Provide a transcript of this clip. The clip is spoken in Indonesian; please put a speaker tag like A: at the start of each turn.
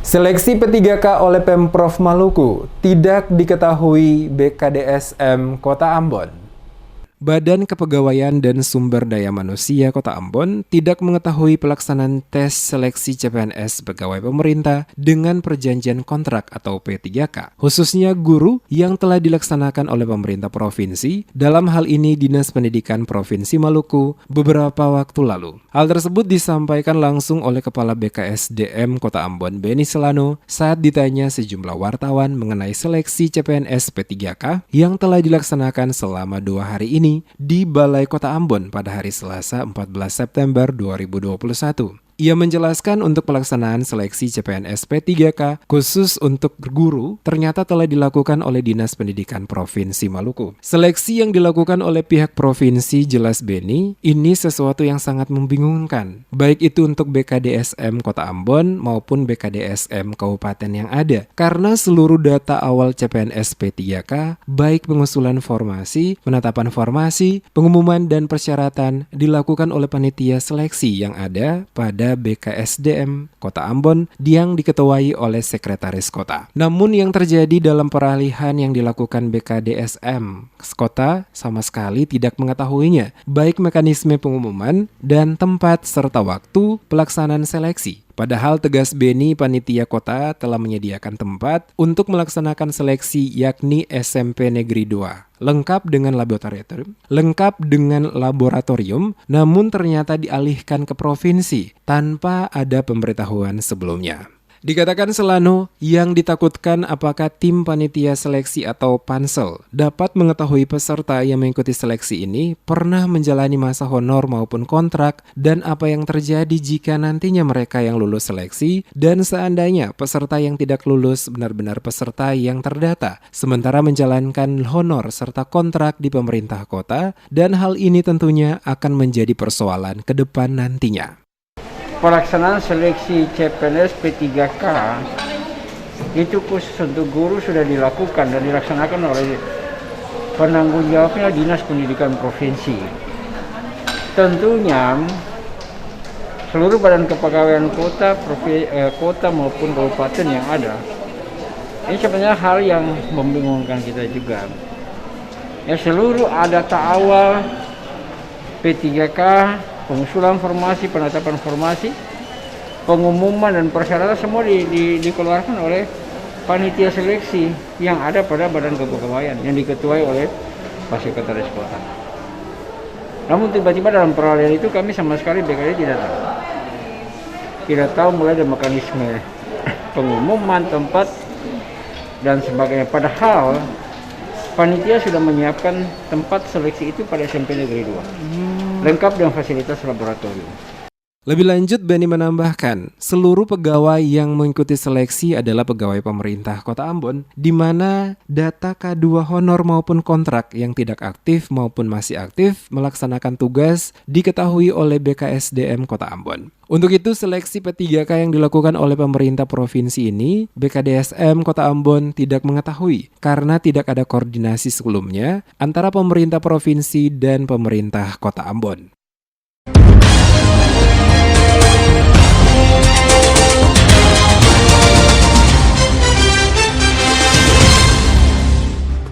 A: Seleksi P3K oleh Pemprov Maluku tidak diketahui BKDSM Kota Ambon. Badan Kepegawaian dan Sumber Daya Manusia Kota Ambon tidak mengetahui pelaksanaan tes seleksi CPNS pegawai pemerintah dengan perjanjian kontrak atau P3K, khususnya guru yang telah dilaksanakan oleh pemerintah provinsi, dalam hal ini Dinas Pendidikan Provinsi Maluku beberapa waktu lalu. Hal tersebut disampaikan langsung oleh Kepala BKSDM Kota Ambon, Benny Selano, saat ditanya sejumlah wartawan mengenai seleksi CPNS P3K yang telah dilaksanakan selama 2 hari ini di Balai Kota Ambon pada hari Selasa 14 September 2021. Ia menjelaskan untuk pelaksanaan seleksi CPNS P3K khusus untuk guru ternyata telah dilakukan oleh Dinas Pendidikan Provinsi Maluku. Seleksi yang dilakukan oleh pihak provinsi, jelas Benny, ini sesuatu yang sangat membingungkan. Baik itu untuk BKDSM Kota Ambon maupun BKDSM Kabupaten yang ada. Karena seluruh data awal CPNS P3K, baik pengusulan formasi, penetapan formasi, pengumuman dan persyaratan dilakukan oleh panitia seleksi yang ada pada BKSDM Kota Ambon yang diketuai oleh Sekretaris Kota. Namun yang terjadi dalam peralihan yang dilakukan BKDSM Kota sama sekali tidak mengetahuinya, baik mekanisme pengumuman dan tempat serta waktu pelaksanaan seleksi. Padahal tegas Benny, panitia kota telah menyediakan tempat untuk melaksanakan seleksi yakni SMP Negeri 2. Lengkap dengan laboratorium, namun ternyata dialihkan ke provinsi tanpa ada pemberitahuan sebelumnya. Dikatakan Selano, yang ditakutkan apakah tim panitia seleksi atau pansel dapat mengetahui peserta yang mengikuti seleksi ini pernah menjalani masa honor maupun kontrak dan apa yang terjadi jika nantinya mereka yang lulus seleksi dan seandainya peserta yang tidak lulus benar-benar peserta yang terdata sementara menjalankan honor serta kontrak di pemerintah kota, dan hal ini tentunya akan menjadi persoalan ke depan nantinya.
B: Pelaksanaan seleksi CPNS P3K itu khusus untuk guru sudah dilakukan dan dilaksanakan oleh penanggung jawabnya Dinas Pendidikan Provinsi. Tentunya seluruh badan kepegawaian kota maupun kabupaten yang ada, ini sebenarnya hal yang membingungkan kita juga. Ya, seluruh data awal P3K, pengusulan formasi, penetapan formasi, pengumuman dan persyaratan semua dikeluarkan oleh panitia seleksi yang ada pada Badan Kepegawaian yang diketuai oleh Pak Sekretaris Kota. Namun tiba-tiba dalam peralihan itu kami sama sekali BKD tidak tahu mulai dari mekanisme pengumuman, tempat dan sebagainya. Padahal panitia sudah menyiapkan tempat seleksi itu pada SMP Negeri 2. Lengkap dengan fasilitas laboratorium.
A: Lebih lanjut, Benny menambahkan, seluruh pegawai yang mengikuti seleksi adalah pegawai pemerintah Kota Ambon, di mana data K2 honor maupun kontrak yang tidak aktif maupun masih aktif melaksanakan tugas diketahui oleh BKSDM Kota Ambon. Untuk itu, seleksi P3K yang dilakukan oleh pemerintah provinsi ini, BKDSM Kota Ambon tidak mengetahui karena tidak ada koordinasi sebelumnya antara pemerintah provinsi dan pemerintah Kota Ambon.